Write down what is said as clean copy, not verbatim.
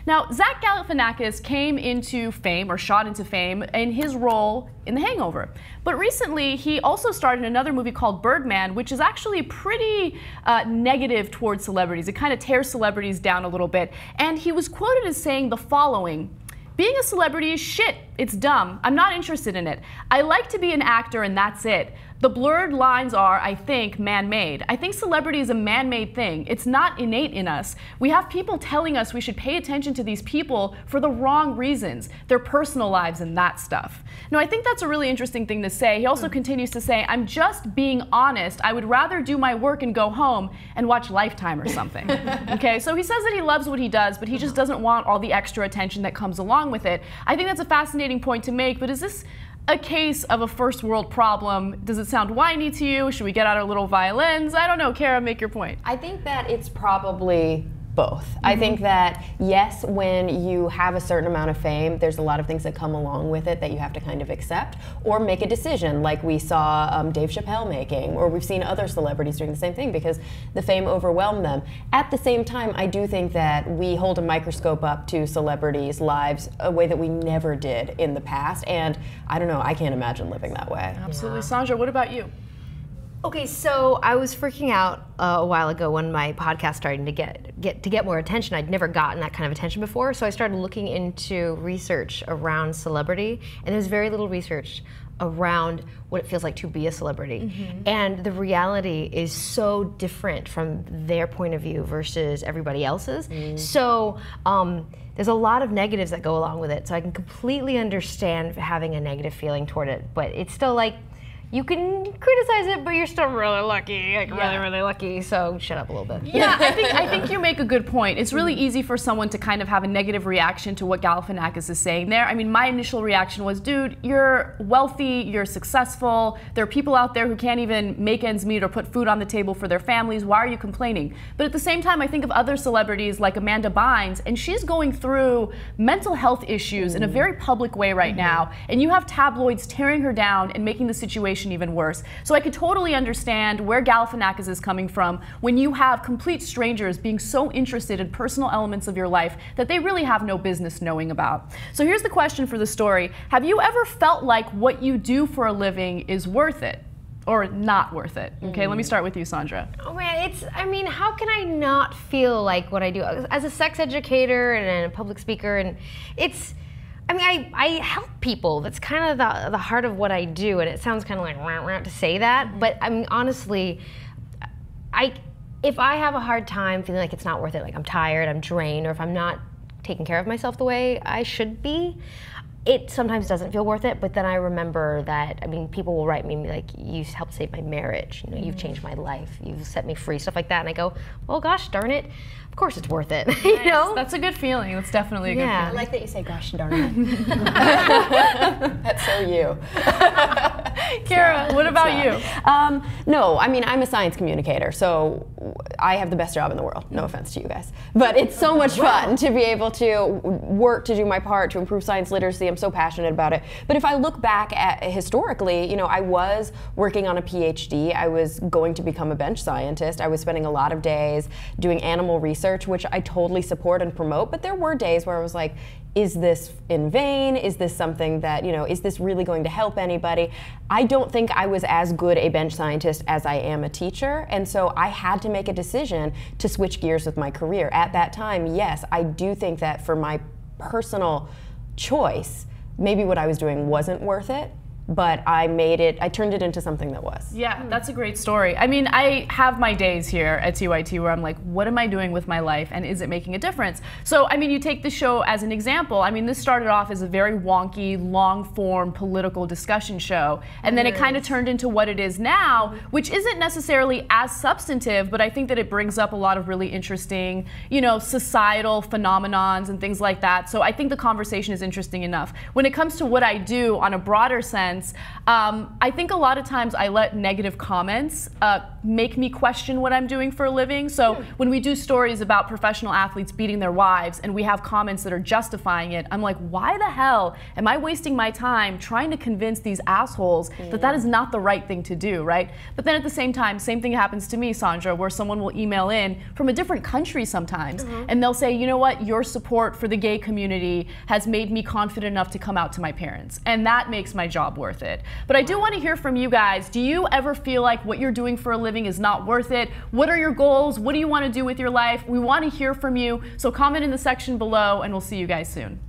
Now, Zach Galifianakis came into fame, or shot into fame, in his role in The Hangover. But recently, he also starred in another movie called Birdman, which is actually pretty negative towards celebrities. It kind of tears celebrities down a little bit. And he was quoted as saying the following: "Being a celebrity is shit. It's dumb. I'm not interested in it. I like to be an actor and that's it. The blurred lines are, I think, man-made. I think celebrity is a man-made thing. It's not innate in us. We have people telling us we should pay attention to these people for the wrong reasons, their personal lives and that stuff." Now, I think that's a really interesting thing to say. He also continues to say, "I'm just being honest. I would rather do my work and go home and watch Lifetime or something." Okay, so he says that he loves what he does, but he just doesn't want all the extra attention that comes along with it. I think that's a fascinating point to make, but is this a case of a first world problem? Does it sound whiny to you? Should we get out our little violins? I don't know. Cara, make your point. I think that it's probably both. I think that, yes, when you have a certain amount of fame, there's a lot of things that come along with it that you have to kind of accept or make a decision, like we saw Dave Chappelle making, or we've seen other celebrities doing the same thing because the fame overwhelmed them. At the same time, I do think that we hold a microscope up to celebrities' lives a way that we never did in the past, and I don't know, I can't imagine living that way. Absolutely. Yeah. Sandra, what about you? Okay, so I was freaking out a while ago when my podcast started to get more attention. I'd never gotten that kind of attention before, so I started looking into research around celebrity, and there's very little research around what it feels like to be a celebrity. And the reality is so different from their point of view versus everybody else's. So there's a lot of negatives that go along with it, so I can completely understand having a negative feeling toward it, but it's still like, you can criticize it, but you're still really lucky, like really lucky, so shut up a little bit. Yeah, I think you make a good point. It's really easy for someone to kind of have a negative reaction to what Galifianakis is saying there. I mean, my initial reaction was, dude, you're wealthy, you're successful, there are people out there who can't even make ends meet or put food on the table for their families, why are you complaining? But at the same time, I think of other celebrities like Amanda Bynes, and she's going through mental health issues in a very public way right now, and you have tabloids tearing her down and making the situation even worse. So I could totally understand where Galifianakis is coming from when you have complete strangers being so interested in personal elements of your life that they really have no business knowing about. So here's the question for the story. Have you ever felt like what you do for a living is worth it? Or not worth it? Okay, let me start with you, Sandra. Oh man, I mean, how can I not feel like what I do? As a sex educator and a public speaker, and I mean, I help people. That's kind of the heart of what I do, and it sounds kind of like rah to say that, but I mean, honestly, if I have a hard time feeling like it's not worth it, like I'm tired, I'm drained, or if I'm not taking care of myself the way I should be, it sometimes doesn't feel worth it, but then I remember that, I mean, people will write me and be like, you helped save my marriage, you know, you've changed my life, you've set me free, stuff like that, and I go, well, gosh darn it, of course it's worth it. Nice. You know? That's a good feeling. That's definitely a good feeling. I like that you say, gosh darn it. That's so you. Cara, what about you? No, I mean, I'm a science communicator, so I have the best job in the world. No offense to you guys. But it's so much fun to be able to work to do my part to improve science literacy. I'm so passionate about it. But if I look back at historically, you know, I was working on a PhD. I was going to become a bench scientist. I was spending a lot of days doing animal research, which I totally support and promote. But there were days where I was like, is this in vain? Is this something that, you know, is this really going to help anybody? I don't think I was as good a bench scientist as I am a teacher, and so I had to make a decision to switch gears with my career. At that time, yes, I do think that for my personal choice, maybe what I was doing wasn't worth it, but I turned it into something that was. Yeah, that's a great story. I mean, I have my days here at TYT where I'm like, what am I doing with my life, and is it making a difference? So, I mean, you take the show as an example. I mean, this started off as a very wonky, long-form political discussion show, and then it kind of turned into what it is now, which isn't necessarily as substantive, but I think that it brings up a lot of really interesting, you know, societal phenomenons and things like that. So I think the conversation is interesting enough. When it comes to what I do on a broader sense, I think a lot of times I let negative comments make me question what I'm doing for a living. So when we do stories about professional athletes beating their wives and we have comments that are justifying it, I'm like, why the hell am I wasting my time trying to convince these assholes that that is not the right thing to do, right? But then at the same time, same thing happens to me, Sandra, where someone will email in from a different country sometimes, and they'll say, you know what, your support for the gay community has made me confident enough to come out to my parents. And that makes my job worth it. But I do want to hear from you guys. Do you ever feel like what you're doing for a living is not worth it? What are your goals? What do you want to do with your life? We want to hear from you. So comment in the section below, and we'll see you guys soon.